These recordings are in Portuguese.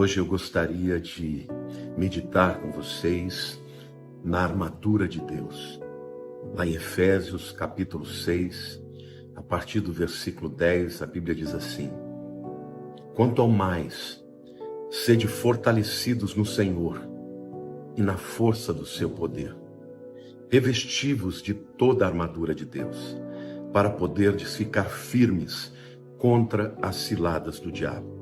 Hoje eu gostaria de meditar com vocês na armadura de Deus. Lá em Efésios capítulo 6, a partir do versículo 10, a Bíblia diz assim: Quanto ao mais, sede fortalecidos no Senhor e na força do seu poder. Revesti-vos de toda a armadura de Deus, para poderdes ficar firmes contra as ciladas do diabo.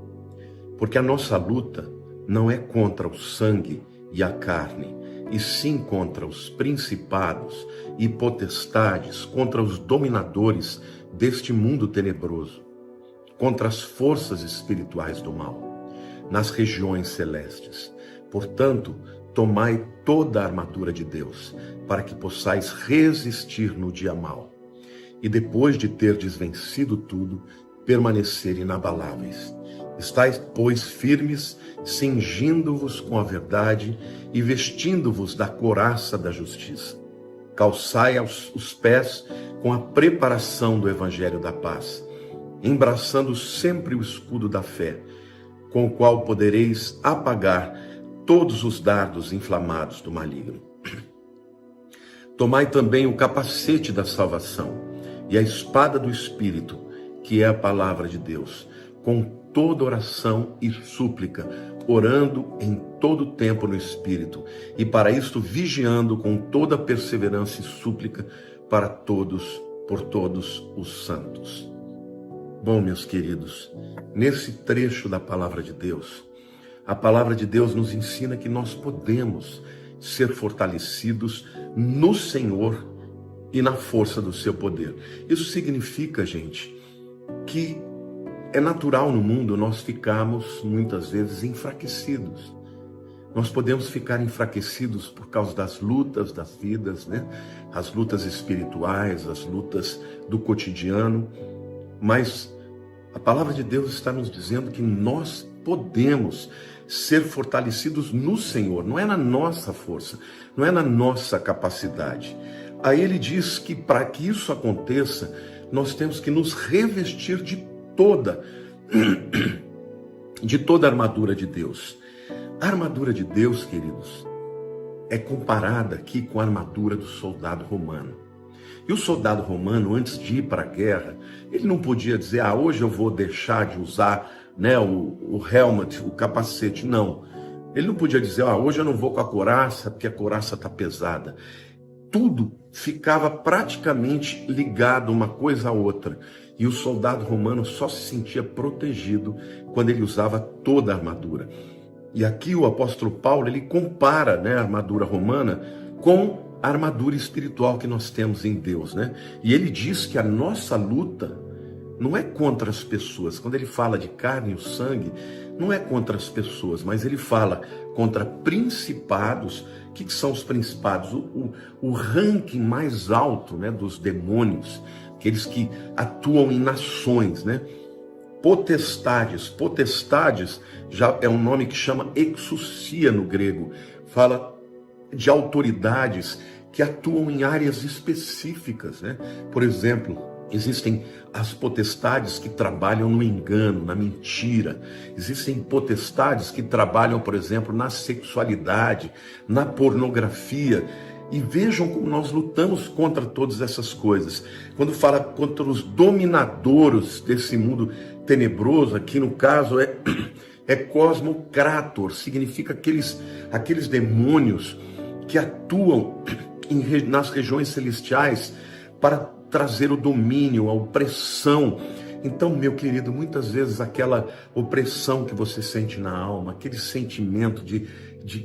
Porque a nossa luta não é contra o sangue e a carne, e sim contra os principados e potestades, contra os dominadores deste mundo tenebroso, contra as forças espirituais do mal, nas regiões celestes. Portanto, tomai toda a armadura de Deus, para que possais resistir no dia mau, e depois de terdes vencido tudo, permanecer inabaláveis. Estais, pois, firmes, cingindo-vos com a verdade e vestindo-vos da couraça da justiça. Calçai os pés com a preparação do evangelho da paz, embraçando sempre o escudo da fé, com o qual podereis apagar todos os dardos inflamados do maligno. Tomai também o capacete da salvação e a espada do Espírito, que é a palavra de Deus, com toda oração e súplica, orando em todo tempo no Espírito, e para isto vigiando com toda perseverança e súplica para todos, por todos os santos. Bom, meus queridos, nesse trecho da palavra de Deus, a palavra de Deus nos ensina que nós podemos ser fortalecidos no Senhor e na força do seu poder. Isso significa, gente, que é natural no mundo nós ficarmos muitas vezes enfraquecidos. Nós podemos ficar enfraquecidos por causa das lutas das vidas, né? As lutas espirituais, as lutas do cotidiano, mas a palavra de Deus está nos dizendo que nós podemos ser fortalecidos no Senhor, não é na nossa força, não é na nossa capacidade. Aí ele diz que para que isso aconteça, nós temos que nos revestir de toda a armadura de Deus. A armadura de Deus, queridos, é comparada aqui com a armadura do soldado romano. E o soldado romano, antes de ir para a guerra, ele não podia dizer, hoje eu vou deixar de usar, né, o helmet, o capacete. Não. Ele não podia dizer, hoje eu não vou com a couraça, porque a couraça está pesada. Tudo ficava praticamente ligado uma coisa à outra. E o soldado romano só se sentia protegido quando ele usava toda a armadura. E aqui o apóstolo Paulo, ele compara, né, a armadura romana com a armadura espiritual que nós temos em Deus, né? E ele diz que a nossa luta não é contra as pessoas. Quando ele fala de carne e o sangue, não é contra as pessoas, mas ele fala contra principados. O que são os principados? O ranking mais alto, né, dos demônios, aqueles que atuam em nações, né? Potestades já é um nome que chama exousia no grego, fala de autoridades que atuam em áreas específicas, né? Por exemplo, existem as potestades que trabalham no engano, na mentira. Existem potestades que trabalham, por exemplo, na sexualidade, na pornografia. E vejam como nós lutamos contra todas essas coisas. Quando fala contra os dominadores desse mundo tenebroso, aqui no caso é cosmocrator, significa aqueles demônios que atuam nas regiões celestiais para trazer o domínio, a opressão. Então, meu querido, muitas vezes aquela opressão que você sente na alma, aquele sentimento de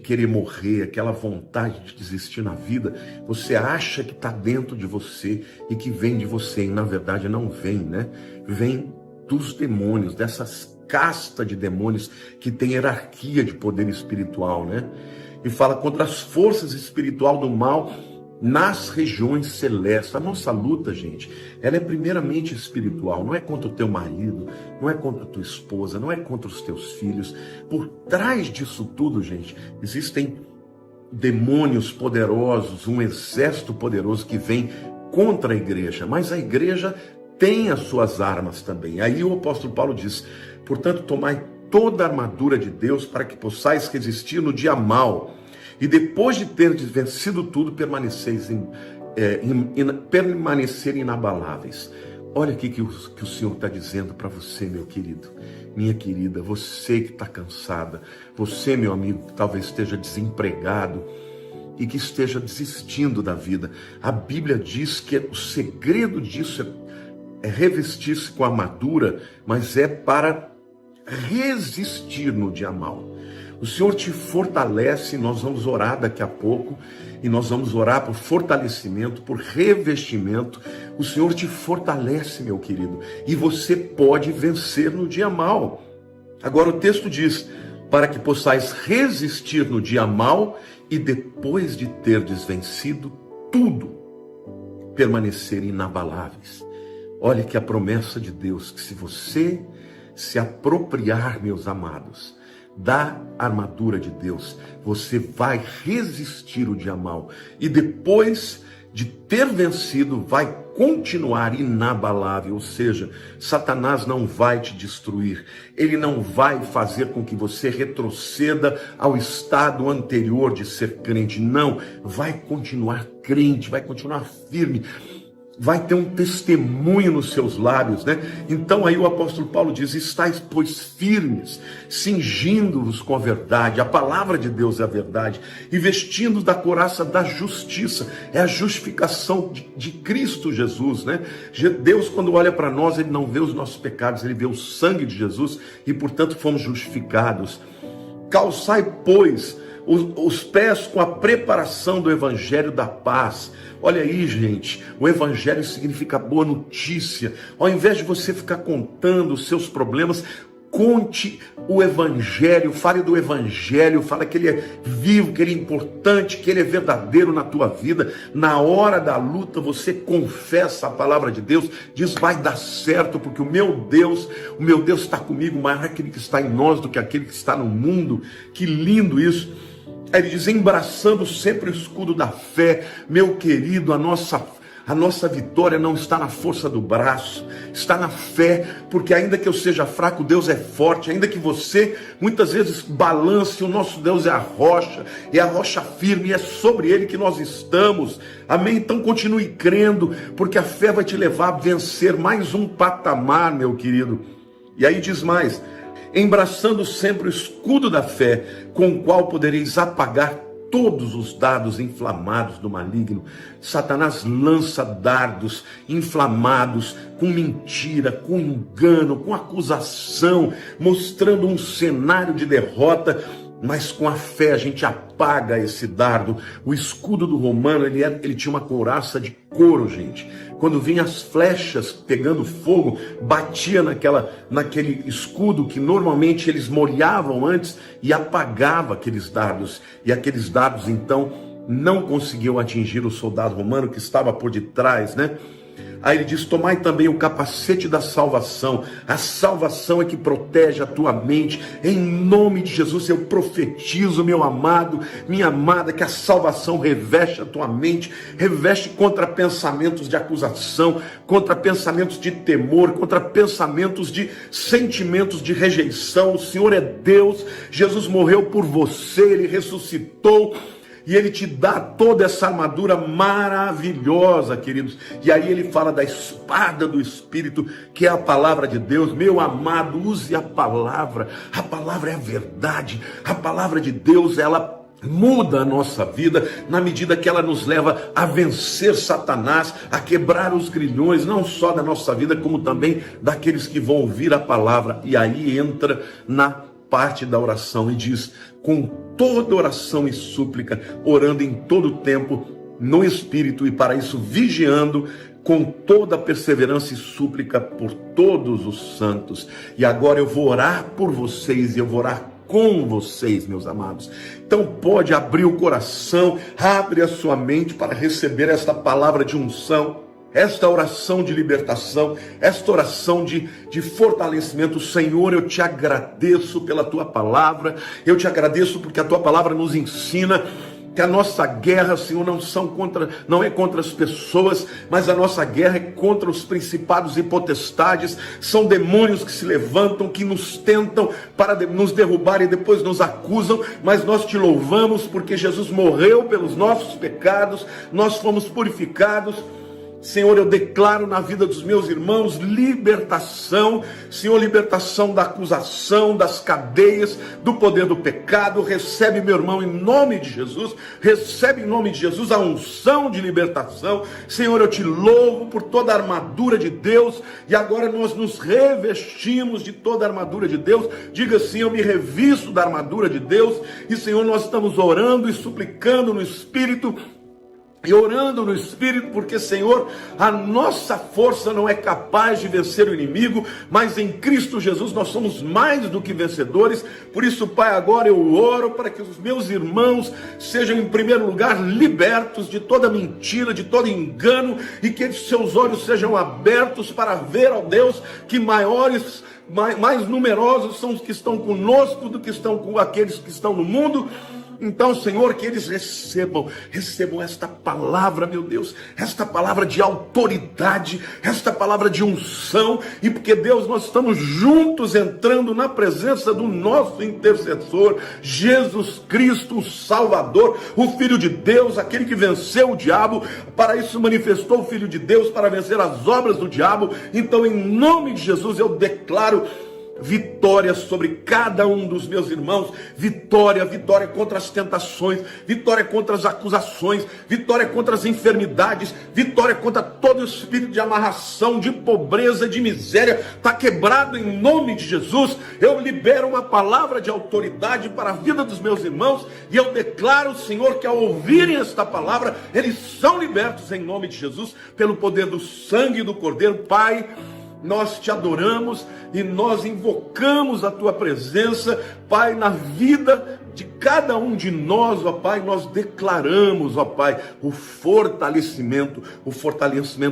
querer morrer, aquela vontade de desistir na vida, você acha que está dentro de você e que vem de você, e na verdade não vem, né? Vem dos demônios, dessas castas de demônios que tem hierarquia de poder espiritual, né? E fala contra as forças espirituais do mal nas regiões celestes. A nossa luta, gente, ela é primeiramente espiritual, não é contra o teu marido, não é contra a tua esposa, não é contra os teus filhos. Por trás disso tudo, gente, existem demônios poderosos, um exército poderoso que vem contra a igreja, mas a igreja tem as suas armas também. Aí o apóstolo Paulo diz, portanto, tomai toda a armadura de Deus para que possais resistir no dia mau. E depois de ter vencido tudo, permanecer inabaláveis. Olha aqui que o Senhor está dizendo para você, meu querido, minha querida, você que está cansada, você, meu amigo, que talvez esteja desempregado e que esteja desistindo da vida. A Bíblia diz que o segredo disso é revestir-se com a armadura, mas é para resistir no dia mau. O Senhor te fortalece, nós vamos orar daqui a pouco, e nós vamos orar por fortalecimento, por revestimento. O Senhor te fortalece, meu querido, e você pode vencer no dia mau. Agora o texto diz, para que possais resistir no dia mau, e depois de terdes vencido tudo, permanecer inabaláveis. Olha que a promessa de Deus, que se você se apropriar, meus amados, da armadura de Deus, você vai resistir o dia mau. E depois de ter vencido, vai continuar inabalável. Ou seja, Satanás não vai te destruir. Ele não vai fazer com que você retroceda ao estado anterior de ser crente. Não, vai continuar crente, vai continuar firme. Vai ter um testemunho nos seus lábios, né? Então aí o apóstolo Paulo diz, estáis, pois, firmes, cingindo-vos com a verdade, a palavra de Deus é a verdade, e vestindo da couraça da justiça, é a justificação de Cristo Jesus, né? Deus, quando olha para nós, ele não vê os nossos pecados, ele vê o sangue de Jesus, e portanto fomos justificados. Calçai, pois, os pés com a preparação do evangelho da paz. Olha aí, gente, o evangelho significa boa notícia. Ao invés de você ficar contando os seus problemas, conte o evangelho, fale do evangelho, fale que ele é vivo, que ele é importante, que ele é verdadeiro na tua vida. Na hora da luta você confessa a palavra de Deus, diz, vai dar certo, porque o meu Deus está comigo, maior aquele que está em nós do que aquele que está no mundo. Que lindo isso. Aí ele diz, embraçando sempre o escudo da fé. Meu querido, a nossa vitória não está na força do braço, está na fé, porque ainda que eu seja fraco, Deus é forte. Ainda que você muitas vezes balance, o nosso Deus é a rocha firme, e é sobre ele que nós estamos. Amém? Então continue crendo, porque a fé vai te levar a vencer mais um patamar, meu querido. E aí diz mais, embraçando sempre o escudo da fé, com o qual podereis apagar todos os dardos inflamados do maligno. Satanás lança dardos inflamados com mentira, com engano, com acusação, mostrando um cenário de derrota. Mas com a fé a gente apaga esse dardo. O escudo do romano, ele tinha uma couraça de couro, gente. Quando vinham as flechas pegando fogo, batia naquele escudo que normalmente eles molhavam antes e apagava aqueles dardos. E aqueles dardos, então, não conseguiam atingir o soldado romano que estava por detrás, né? Aí ele diz, tomai também o capacete da salvação. A salvação é que protege a tua mente. Em nome de Jesus eu profetizo, meu amado, minha amada, que a salvação reveste a tua mente, reveste contra pensamentos de acusação, contra pensamentos de temor, contra pensamentos de sentimentos de rejeição. O Senhor é Deus, Jesus morreu por você, ele ressuscitou, e ele te dá toda essa armadura maravilhosa, queridos. E aí ele fala da espada do Espírito, que é a palavra de Deus. Meu amado, use a palavra. A palavra é a verdade. A palavra de Deus, ela muda a nossa vida na medida que ela nos leva a vencer Satanás, a quebrar os grilhões, não só da nossa vida, como também daqueles que vão ouvir a palavra. E aí entra na parte da oração e diz, com toda oração e súplica, orando em todo tempo no Espírito, e para isso vigiando com toda perseverança e súplica por todos os santos. E agora eu vou orar por vocês, e eu vou orar com vocês, meus amados. Então pode abrir o coração, abre a sua mente para receber esta palavra de unção, esta oração de libertação, esta oração de fortalecimento. Senhor, eu te agradeço pela tua palavra, eu te agradeço porque a tua palavra nos ensina que a nossa guerra, Senhor, não é contra as pessoas, mas a nossa guerra é contra os principados e potestades. São demônios que se levantam, que nos tentam para nos derrubar e depois nos acusam, mas nós te louvamos porque Jesus morreu pelos nossos pecados, nós fomos purificados. Senhor, eu declaro na vida dos meus irmãos libertação, Senhor, libertação da acusação, das cadeias, do poder do pecado. Recebe, meu irmão, em nome de Jesus, recebe em nome de Jesus a unção de libertação. Senhor, eu te louvo por toda a armadura de Deus, e agora nós nos revestimos de toda a armadura de Deus. Diga assim: eu me revisto da armadura de Deus. E Senhor, nós estamos orando e suplicando no Espírito, e orando no Espírito, porque, Senhor, a nossa força não é capaz de vencer o inimigo, mas em Cristo Jesus nós somos mais do que vencedores. Por isso, Pai, agora eu oro para que os meus irmãos sejam, em primeiro lugar, libertos de toda mentira, de todo engano, e que seus olhos sejam abertos para ver, ó Deus, que mais numerosos são os que estão conosco do que estão com aqueles que estão no mundo. Então, Senhor, que eles recebam esta palavra, meu Deus, esta palavra de autoridade, esta palavra de unção, e porque, Deus, nós estamos juntos entrando na presença do nosso intercessor, Jesus Cristo, o Salvador, o Filho de Deus, aquele que venceu o diabo. Para isso manifestou o Filho de Deus, para vencer as obras do diabo. Então, em nome de Jesus, eu declaro vitória sobre cada um dos meus irmãos, vitória contra as tentações, vitória contra as acusações, vitória contra as enfermidades, vitória contra todo espírito de amarração, de pobreza, de miséria. Está quebrado em nome de Jesus. Eu libero uma palavra de autoridade para a vida dos meus irmãos, e eu declaro, Senhor, que ao ouvirem esta palavra, eles são libertos em nome de Jesus, pelo poder do sangue do Cordeiro. Pai, nós te adoramos e nós invocamos a tua presença, Pai, na vida de cada um de nós, ó Pai. Nós declaramos, ó Pai, o fortalecimento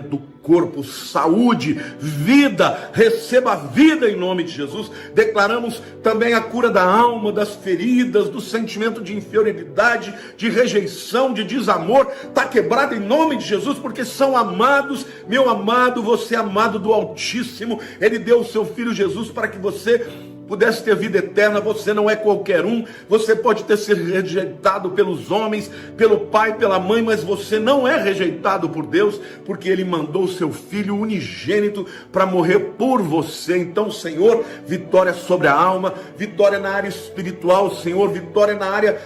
do corpo, saúde, vida. Receba a vida em nome de Jesus. Declaramos também a cura da alma, das feridas, do sentimento de inferioridade, de rejeição, de desamor. Está quebrado em nome de Jesus, porque são amados. Meu amado, você é amado do Altíssimo. Ele deu o seu Filho Jesus para que você pudesse ter vida eterna. Você não é qualquer um. Você pode ter sido rejeitado pelos homens, pelo pai, pela mãe, mas você não é rejeitado por Deus, porque Ele mandou o seu Filho unigênito para morrer por você. Então, Senhor, vitória sobre a alma, vitória na área espiritual, Senhor, vitória na área,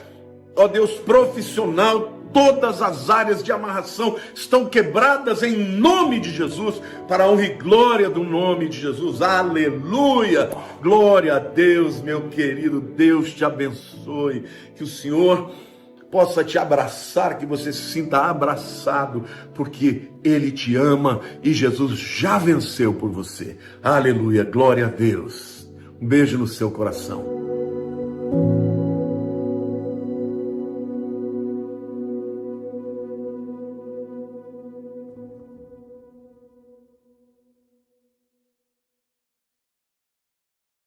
ó Deus, profissional. Todas as áreas de amarração estão quebradas em nome de Jesus, para a honra e glória do nome de Jesus. Aleluia! Glória a Deus, meu querido. Deus te abençoe. Que o Senhor possa te abraçar, que você se sinta abraçado, porque Ele te ama e Jesus já venceu por você. Aleluia! Glória a Deus. Um beijo no seu coração.